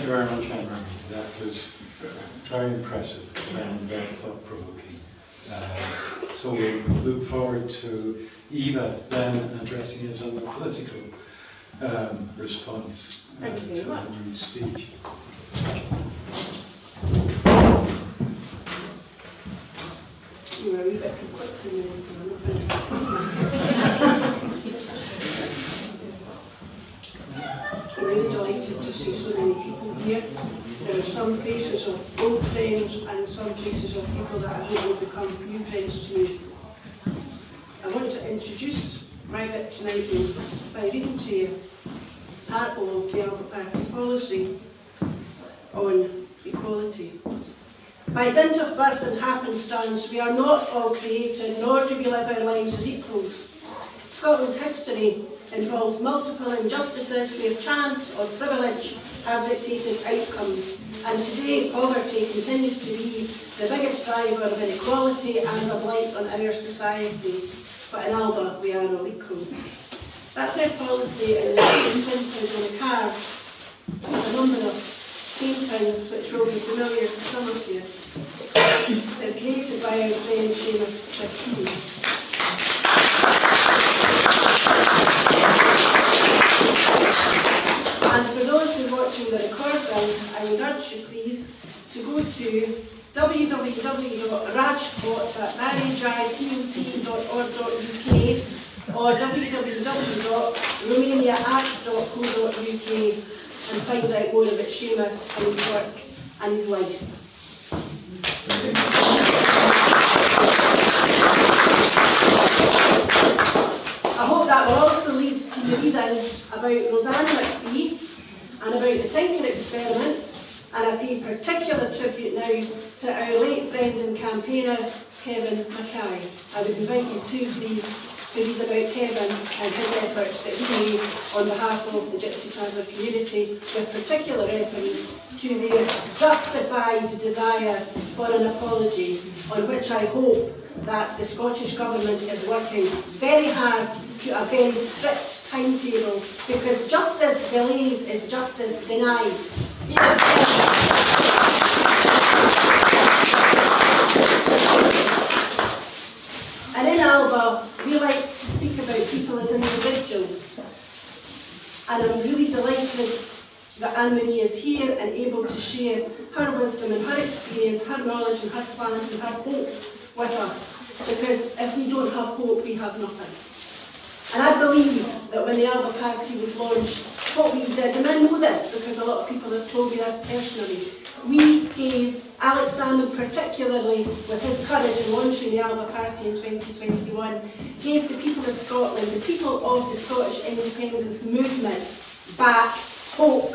you very much, Anne-Marie. That was very impressive and very thought-provoking. So we look forward to Eva then addressing us on the political response to Anne-Marie's speech. You were a wee bit too quick for me. I'm really delighted to see so many people here. There are some faces of old friends and some faces of people that I hope will become new friends to me. I want to introduce my bit tonight by reading to you part of the Alba Party policy on equality. By dint of birth and happenstance, we are not all created, nor do we live our lives as equals. Scotland's history involves multiple injustices where chance or privilege have dictated outcomes, and today poverty continues to be the biggest driver of inequality and a blight on our society. But in Alba, we are all equal. That's our policy, and it's printed on a card with a number of paintings which will be familiar to some of you. They're created by our friend Seamus McKee. And for those who are watching the recording, I would urge you please to go to www.rajpot, that's rajpot.org.uk, or www.romaniaarts.co.uk and find out more about Seamus and his work and his life. I hope that will also lead to you reading about Rosanna McPhee and about the Tinker experiment, and I pay particular tribute now to our late friend and campaigner, Kevin Mackay. I would invite you too, please, to read about Kevin and his efforts that he made on behalf of the Gypsy Traveller community, with particular reference to their justified desire for an apology, on which I hope that the Scottish Government is working very hard to a very strict timetable, because justice delayed is justice denied. And in Alba, we like to speak about people as individuals. And I'm really delighted that Anne-Marie is here and able to share her wisdom and her experience, her knowledge and her plans and her hope with us. Because if we don't have hope, we have nothing. And I believe that when the Alba Party was launched, what we did, and I know this because a lot of people have told me this personally, we gave Alex Salmon, particularly with his courage in launching the Alba Party in 2021, gave the people of Scotland, the people of the Scottish independence movement, back hope.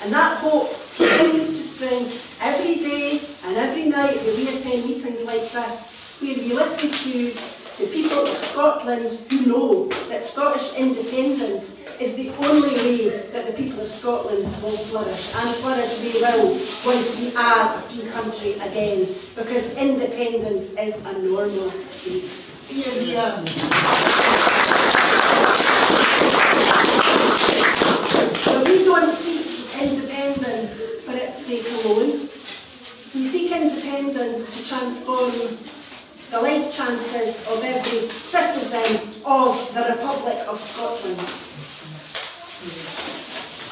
And that hope continues to spring every day and every night that we attend meetings like this, where we listen to the people of Scotland who know that Scottish independence is the only way that the people of Scotland will flourish, and flourish they will once we are a free country again, because independence is a normal state. But we don't seek independence for its sake alone. We seek independence to transform the life chances of every citizen of the Republic of Scotland.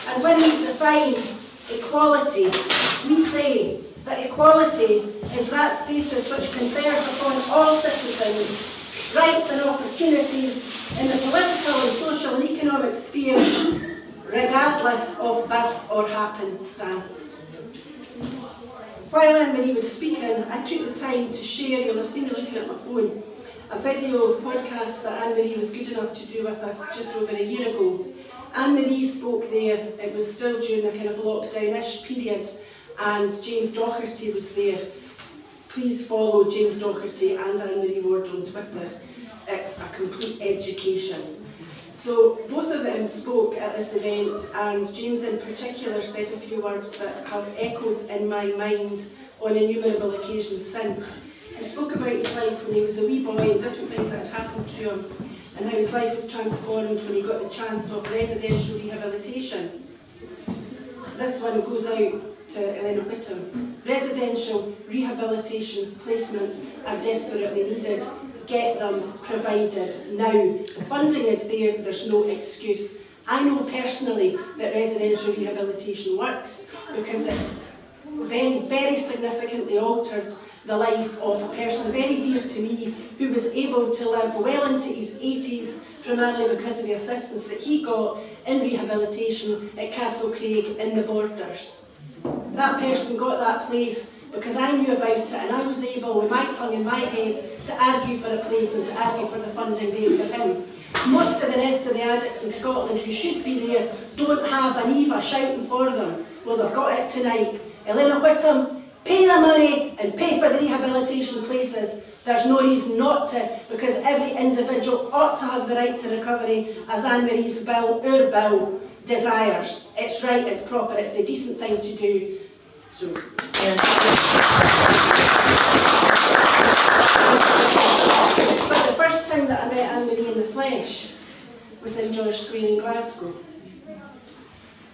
And when we define equality, we say that equality is that status which confers upon all citizens rights and opportunities in the political and social and economic spheres, regardless of birth or happenstance. While Anne-Marie was speaking, I took the time to share, you'll have seen me looking at my phone, a video podcast that Anne-Marie was good enough to do with us just over a year ago. Anne-Marie spoke there, it was still during a kind of lockdown-ish period, and James Doherty was there. Please follow James Doherty and Anne-Marie Ward on Twitter. It's a complete education. So both of them spoke at this event, and James in particular said a few words that have echoed in my mind on innumerable occasions since. He spoke about his life when he was a wee boy and different things that had happened to him, and how his life was transformed when he got the chance of residential rehabilitation. this one goes out to Elena Whittam. Residential rehabilitation placements are desperately needed. Get them provided now. The funding is there, there's no excuse. I know personally that residential rehabilitation works because it very, very significantly altered the life of a person very dear to me who was able to live well into his 80s, primarily because of the assistance that he got in rehabilitation at Castlecraig in the Borders. That person got that place because I knew about it and I was able, with my tongue in my head, to argue for a place and to argue for the funding there for him. Most of the rest of the addicts in Scotland who should be there don't have an Eva shouting for them. Well, they've got it tonight. Elena Whittam, pay the money and pay for the rehabilitation places. There's no reason not to, because every individual ought to have the right to recovery, as Anne-Marie's bill, our bill, desires. It's right, it's proper, it's the decent thing to do. So, but the first time that I met Anne-Marie in the flesh was in George Square in Glasgow.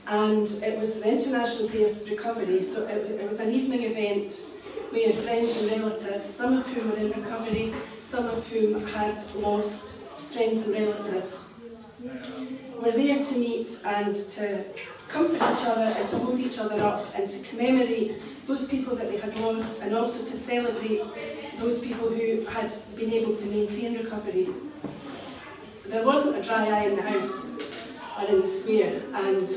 And it was the International Day of Recovery, so it was an evening event where friends and relatives, some of whom were in recovery, some of whom had lost friends and relatives, were there to meet and to comfort each other and to hold each other up and to commemorate those people that they had lost and also to celebrate those people who had been able to maintain recovery. There wasn't a dry eye in the house or in the square, and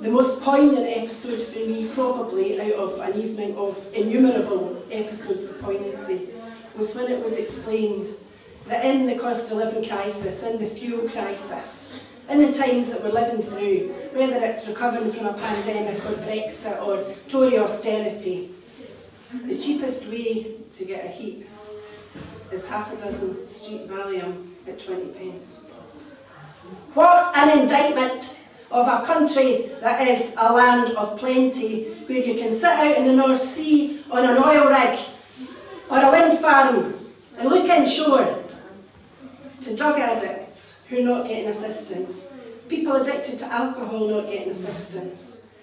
the most poignant episode for me, probably out of an evening of innumerable episodes of poignancy, was when it was explained that in the cost of living crisis, in the fuel crisis, in the times that we're living through, whether it's recovering from a pandemic or Brexit or Tory austerity, the cheapest way to get a heat is half a dozen street Valium at 20p. What an indictment of a country that is a land of plenty, where you can sit out in the North Sea on an oil rig or a wind farm and look inshore, to drug addicts who are not getting assistance, people addicted to alcohol not getting assistance,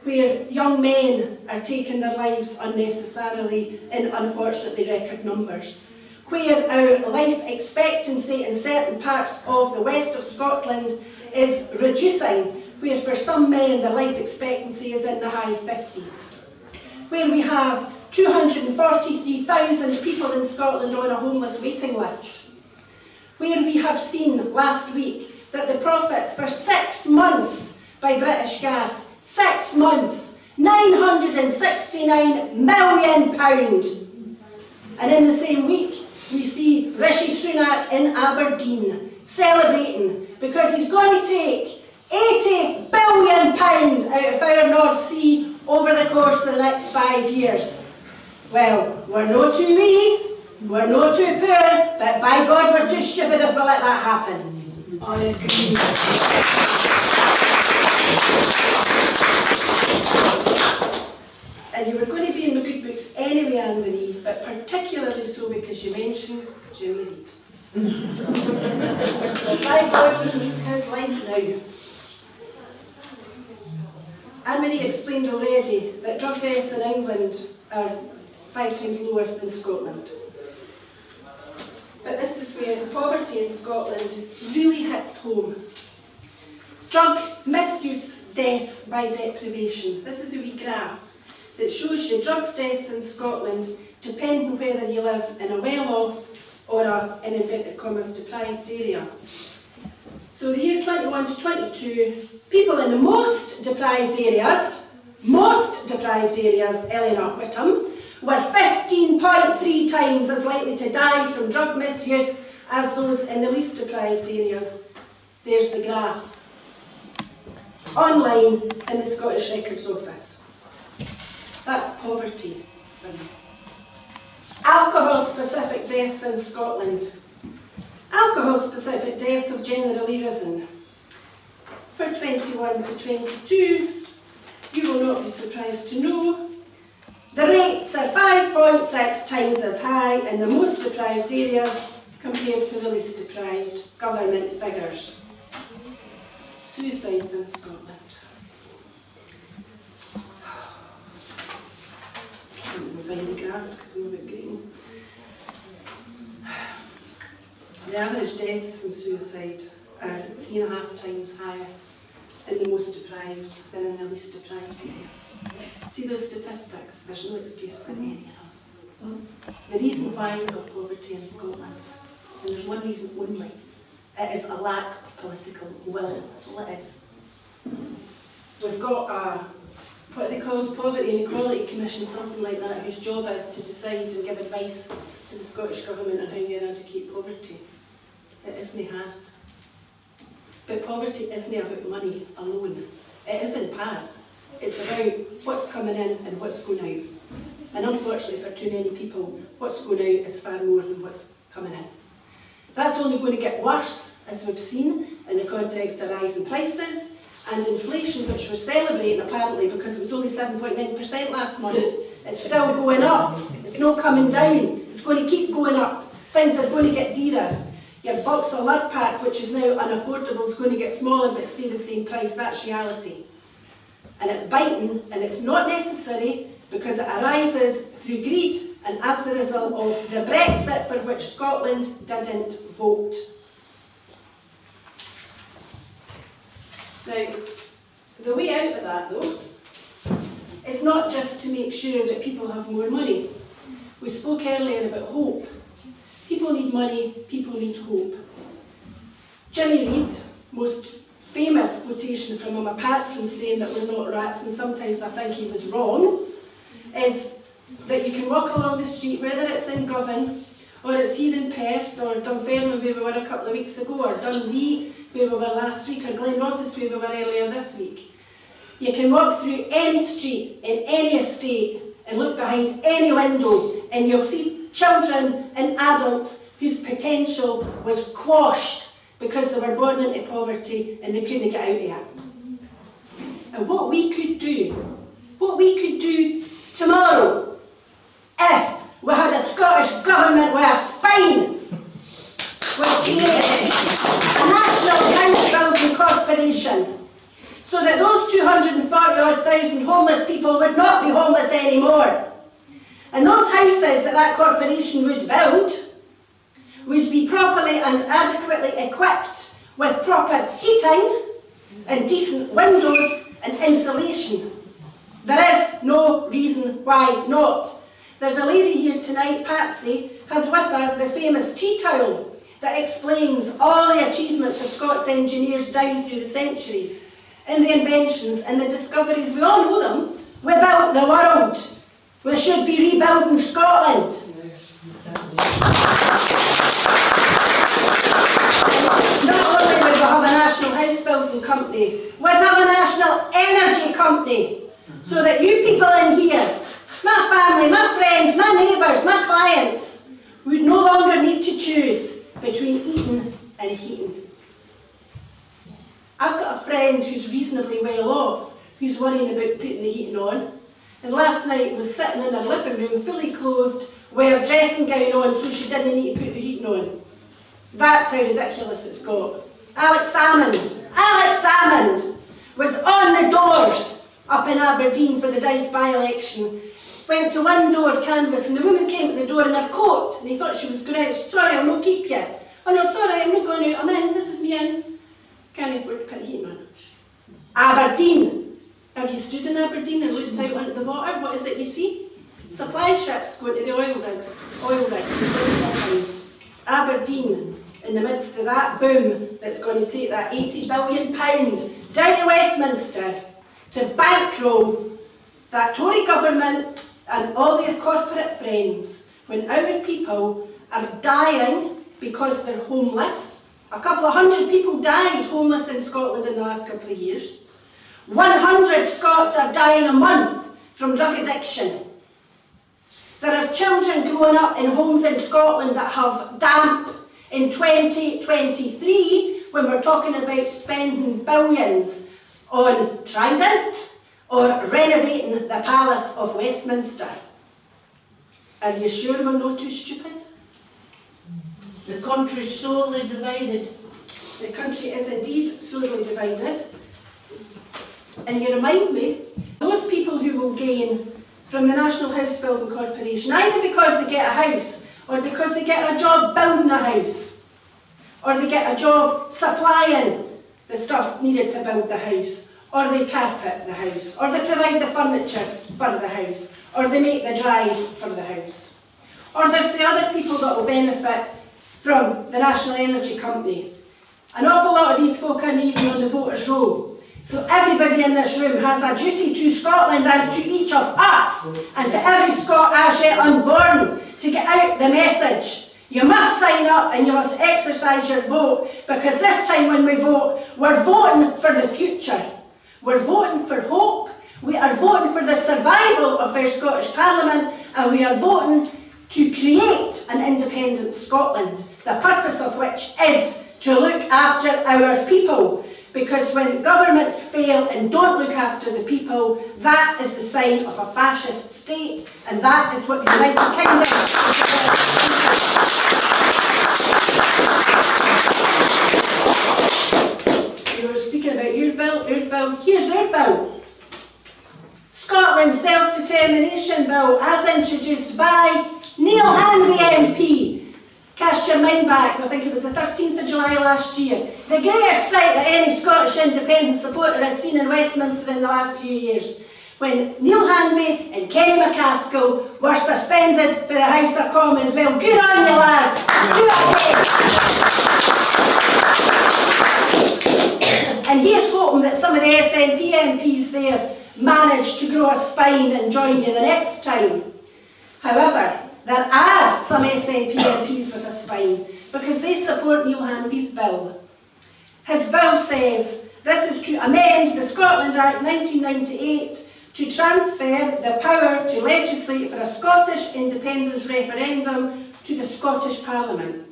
where young men are taking their lives unnecessarily in unfortunately record numbers, where our life expectancy in certain parts of the west of Scotland is reducing, where for some men the life expectancy is in the high 50s, where we have 243,000 people in Scotland on a homeless waiting list, where we have seen last week that the profits for 6 months by British Gas, 6 months, £969 million. And in the same week, we see Rishi Sunak in Aberdeen celebrating because he's going to take £80 billion out of our North Sea over the course of the next 5 years. Well, we're no too wee, we're no too poor, but by God we're too stupid if we let that happen. I agree. And you were going to be in the good books anyway, Anne-Marie, but particularly so because you mentioned Jimmy Reid. So by God we need his light now. Anne-Marie explained already that drug deaths in England are 5 times lower than Scotland. But this is where poverty in Scotland really hits home. Drug misuse deaths by deprivation. This is a wee graph that shows you drugs deaths in Scotland depending on whether you live in a well-off or a, in inverted commas, deprived area. So the year 21 to 22, people in the most deprived areas, Eleanor Whittam, were 15.3 times as likely to die from drug misuse as those in the least deprived areas. There's the graph. Online in the Scottish Records Office. That's poverty for me. Alcohol-specific deaths in Scotland. Alcohol-specific deaths have generally risen. For 21 to 22, you will not be surprised to know, the rates are 5.6 times as high in the most deprived areas compared to the least deprived. Government figures. Suicides in Scotland. gathered because I'm a bit green. The average deaths from suicide are 3.5 times higher in the most deprived than in the least deprived areas. See those statistics? There's no excuse for any of them. The reason why we have poverty in Scotland, and there's one reason only, it is a lack of political will. That's all it is. We've got a, what are they called, Poverty and Equality Commission, something like that, whose job is to decide and give advice to the Scottish Government on how you eradicate poverty. It isn't hard. But poverty isn't about money alone. It is in part. It's about what's coming in and what's going out. And unfortunately for too many people, what's going out is far more than what's coming in. That's only going to get worse, as we've seen, in the context of rising prices and inflation, which we're celebrating apparently because it was only 7.9% last month. It's still going up. It's not coming down. It's going to keep going up. Things are going to get dearer. Your box of lard pack, which is now unaffordable, is going to get smaller but stay the same price. That's reality. And it's biting, and it's not necessary because it arises through greed and as the result of the Brexit for which Scotland didn't vote. Now, the way out of that, though, is not just to make sure that people have more money. We spoke earlier about hope. People need money, people need hope. Jimmy Reid, most famous quotation from him, apart from saying that we're not rats, and sometimes I think he was wrong, is that you can walk along the street, whether it's in Govan, or it's here in Perth, or Dunfermline where we were a couple of weeks ago, or Dundee where we were last week, or Glenrothes where we were earlier this week. You can walk through any street, in any estate, and look behind any window, and you'll see children and adults whose potential was quashed because they were born into poverty and they couldn't get out of it. And what we could do tomorrow, if we had a Scottish Government with a spine, was create a national house building corporation so that those 240,000 homeless people would not be homeless anymore. And those houses that corporation would build would be properly and adequately equipped with proper heating and decent windows and insulation. There is no reason why not. There's a lady here tonight, Patsy, has with her the famous tea towel that explains all the achievements of Scots engineers down through the centuries, and the inventions and the discoveries. We all know them. We built the world. We should be rebuilding Scotland. Not only would we have a national house building company, we'd have a national energy company, so that you people in here, my family, my friends, my neighbours, my clients, would no longer need to choose between eating and heating. I've got a friend who's reasonably well off, who's worrying about putting the heating on. And last night was sitting in her living room, fully clothed, with her dressing gown on, so she didn't need to put the heating on. That's how ridiculous it's got. Alex Salmond was on the doors up in Aberdeen for the Dice by-election. Went to one door canvass, and the woman came to the door in her coat, and he thought she was going out. Sorry, I'll not keep you. Oh no, sorry, I'm not going out. I'm in. This is me in. Can't afford to put the heating on. Aberdeen. Have you stood in Aberdeen and looked out onto the water? What is it you see? Supply ships going to the oil rigs, Aberdeen, in the midst of that boom that's going to take that £80 billion down to Westminster to bankroll that Tory government and all their corporate friends, when our people are dying because they're homeless. A couple of hundred people died homeless in Scotland in the last couple of years. 100 Scots are dying a month from drug addiction. There are children growing up in homes in Scotland that have damp. In 2023, when we're talking about spending billions on Trident or renovating the Palace of Westminster. Are you sure we're not too stupid? The country's sorely divided. The country is indeed sorely divided. And you remind me, those people who will gain from the National House Building Corporation, either because they get a house, or because they get a job building a house, or they get a job supplying the stuff needed to build the house, or they carpet the house, or they provide the furniture for the house, or they make the drive for the house. Or there's the other people that will benefit from the National Energy Company. An awful lot of these folk aren't even on the voters' roll. So everybody in this room has a duty to Scotland and to each of us, and to every Scot as yet unborn, to get out the message. You must sign up and you must exercise your vote, because this time when we vote, we're voting for the future. We're voting for hope. We are voting for the survival of our Scottish Parliament, and we are voting to create an independent Scotland, the purpose of which is to look after our people. Because when governments fail and don't look after the people, that is the sign of a fascist state, and that is what the United Kingdom is. You were speaking about your bill. Here's our bill. Scotland's Self-Determination Bill, as introduced by Neil Hanvey MP. Cast your mind back, I think it was the 13th of July last year. The greatest sight that any Scottish independence supporter has seen in Westminster in the last few years, when Neil Hanvey and Kenny McCaskill were suspended for the House of Commons. Well, good on you lads! Do it again! And here's hoping that some of the SNP MPs there manage to grow a spine and join you the next time. However, there are some SNP MPs with a spine, because they support Neil Hanvey's bill. His bill says this is to amend the Scotland Act 1998 to transfer the power to legislate for a Scottish independence referendum to the Scottish Parliament,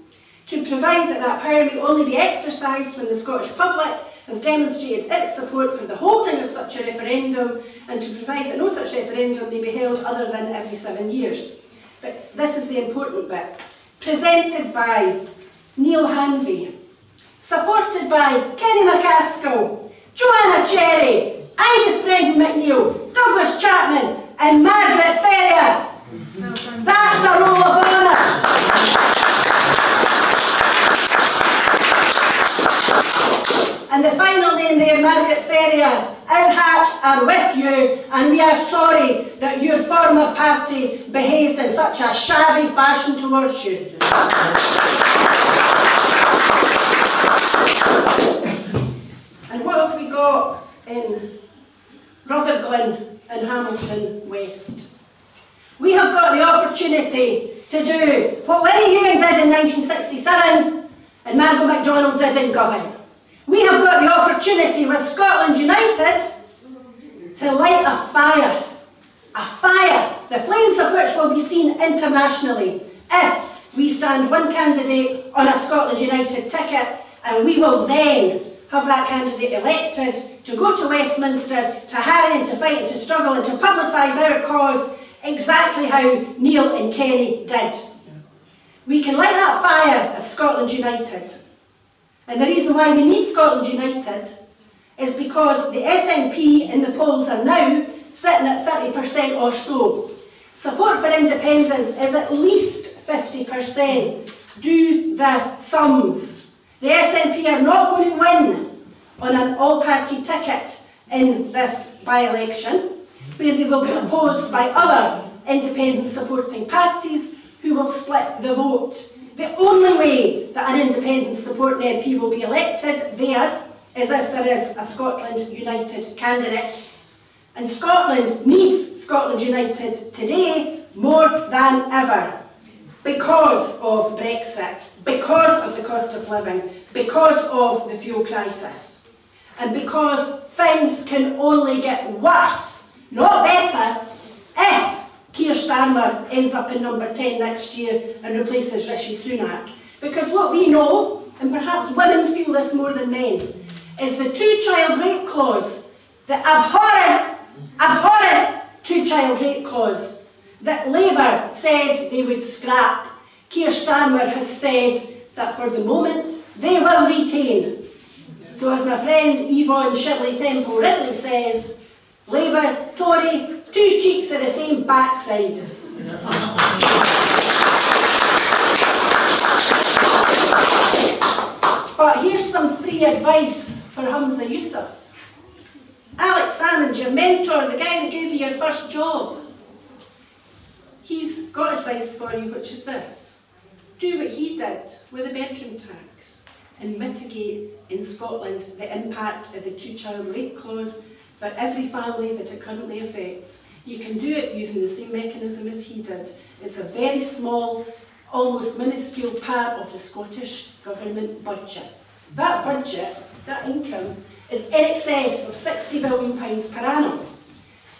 to provide that that power may only be exercised when the Scottish public has demonstrated its support for the holding of such a referendum, and to provide that no such referendum may be held other than every 7 years. But this is the important bit. Presented by Neil Hanvey, supported by Kenny McCaskill, Joanna Cherry, Angus Brendan McNeill, Douglas Chapman and Margaret Ferrier. That's a roll of honour. And the final name there, Margaret Ferrier. Our hearts are with you, and we are sorry that your former party behaved in such a shabby fashion towards you. And what have we got in Rutherglen and Hamilton West? We have got the opportunity to do what Winnie Ewing did in 1967 and Margot MacDonald did in Govan. We have got the opportunity with Scotland United to light a fire, the flames of which will be seen internationally if we stand one candidate on a Scotland United ticket, and we will then have that candidate elected to go to Westminster, to harry and to fight and to struggle and to publicise our cause exactly how Neil and Kenny did. We can light that fire as Scotland United. And the reason why we need Scotland United is because the SNP in the polls are now sitting at 30% or so. Support for independence is at least 50%. Do the sums. The SNP are not going to win on an all-party ticket in this by-election, where they will be opposed by other independence-supporting parties who will split the vote. The only way that an independence-supporting MP will be elected there is if there is a Scotland United candidate. And Scotland needs Scotland United today more than ever, because of Brexit, because of the cost of living, because of the fuel crisis, and because things can only get worse, not better, if Keir Starmer ends up in number 10 next year and replaces Rishi Sunak. Because what we know, and perhaps women feel this more than men, is the two-child rape clause, the abhorrent two-child rape clause that Labour said they would scrap. Keir Starmer has said that for the moment they will retain. So as my friend Yvonne Shirley Temple Ridley says, Labour, Tory, Two cheeks are the same backside. But here's some free advice for Hamza Yusuf. Alex Salmond, your mentor, the guy that gave you your first job, he's got advice for you, which is this. Do what he did with the bedroom tax and mitigate in Scotland the impact of the two-child rate clause for every family that it currently affects. You can do it using the same mechanism as he did. It's a very small, almost minuscule part of the Scottish Government budget. That budget, that income, is in excess of £60 billion per annum.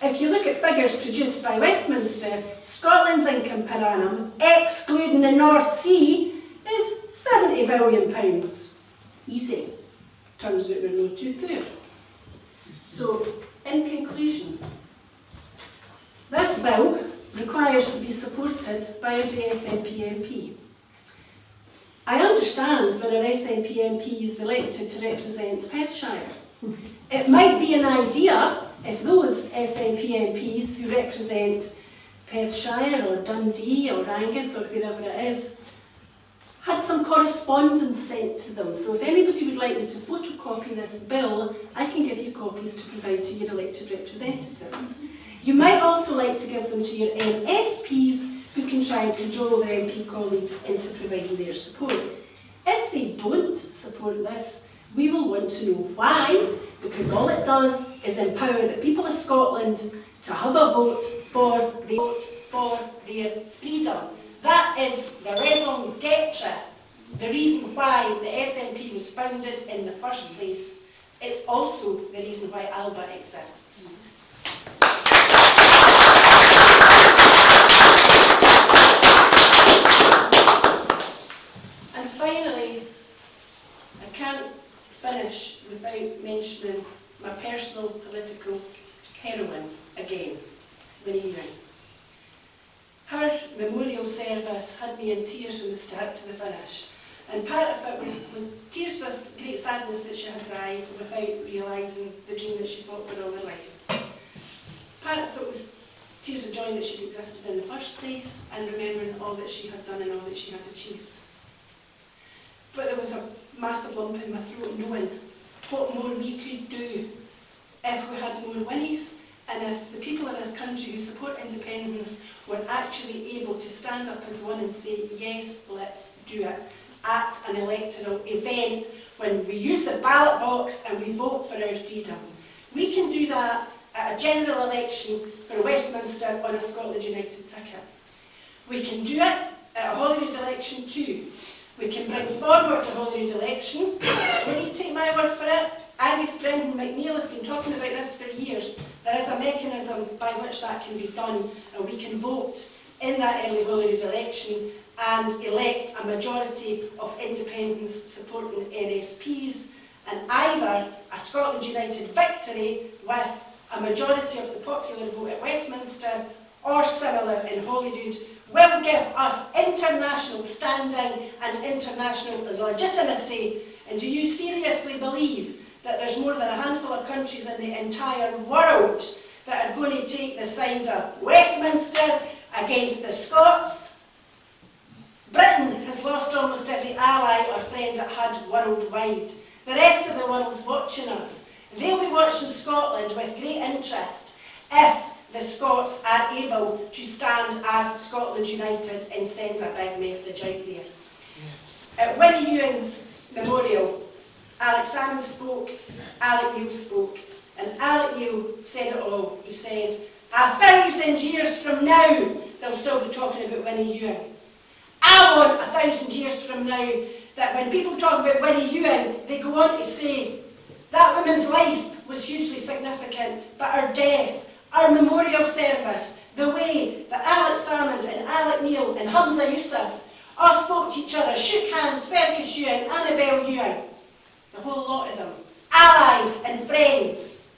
If you look at figures produced by Westminster, Scotland's income per annum, excluding the North Sea, is £70 billion. Easy. Turns out we're no too poor. So, in conclusion, this bill requires to be supported by every SNP MP. I understand there are SNP MPs elected to represent Perthshire. It might be an idea if those SNP MPs who represent Perthshire or Dundee or Angus or wherever it is had some correspondence sent to them. So if anybody would like me to photocopy this bill, I can give you copies to provide to your elected representatives. You might also like to give them to your MSPs who can try and cajole their MP colleagues into providing their support. If they don't support this, we will want to know why, because all it does is empower the people of Scotland to have a vote for their freedom. That is the raison d'etre, the reason why the SNP was founded in the first place. It's also the reason why Alba exists. And finally, I can't finish without mentioning my personal political heroine again, Winnie Ewing. Her memorial service had me in tears from the start to the finish, and part of it was tears of great sadness that she had died without realising the dream that she fought for all her life. Part of it was tears of joy that she'd existed in the first place and remembering all that she had done and all that she had achieved. But there was a massive lump in my throat knowing what more we could do if we had more Winnies, and if the people in this country who support independence were actually able to stand up as one and say, yes, let's do it, at an electoral event when we use the ballot box and we vote for our freedom. We can do that at a general election for Westminster on a Scotland United ticket. We can do it at a Holyrood election too. We can bring forward a Holyrood election. Don't you take my word for it. Angus Brendan McNeill has been talking about this for years. There is a mechanism by which that can be done, and we can vote in that early Holyrood election and elect a majority of independents supporting MSPs, and either a Scotland United victory with a majority of the popular vote at Westminster or similar in Holyrood will give us international standing and international legitimacy. And do you seriously believe that there's more than a handful of countries in the entire world that are going to take the side of Westminster against the Scots? Britain has lost almost every ally or friend it had worldwide. The rest of the world's watching us. They'll be watching Scotland with great interest if the Scots are able to stand as Scotland United and send a big message out there. At Winnie Ewing's memorial, Alex Salmond spoke, Alec Neil spoke, and Alec Neil said it all. He said, 1,000 years from now, they'll still be talking about Winnie Ewing. I want 1,000 years from now that when people talk about Winnie Ewing, they go on to say, that woman's life was hugely significant, but her death, our memorial service, the way that Alex Salmond and Alec Neil and Hamza Yusuf all spoke to each other, shook hands, Fergus Ewing, Annabel Ewing, the whole lot of them, allies and friends,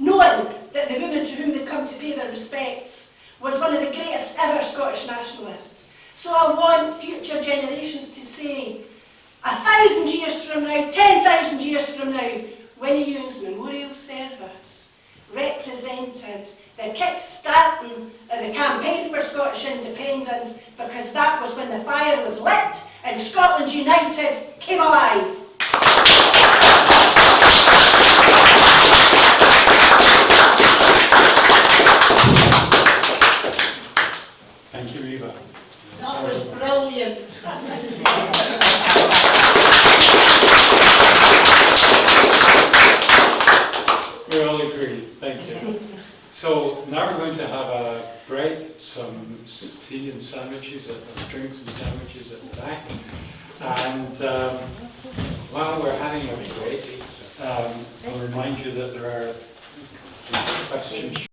knowing that the woman to whom they come to pay their respects was one of the greatest ever Scottish nationalists. So I want future generations to say, 1,000 years from now, 10,000 years from now, Winnie Ewing's memorial service represented the kick-starting of the campaign for Scottish independence, because that was when the fire was lit and Scotland United came alive. Thank you, Eva. That was brilliant. We all agree. Thank you. So now we're going to have a break, some tea and sandwiches, drinks and sandwiches at the back. And while we're having a break, I'll remind you that there are questions.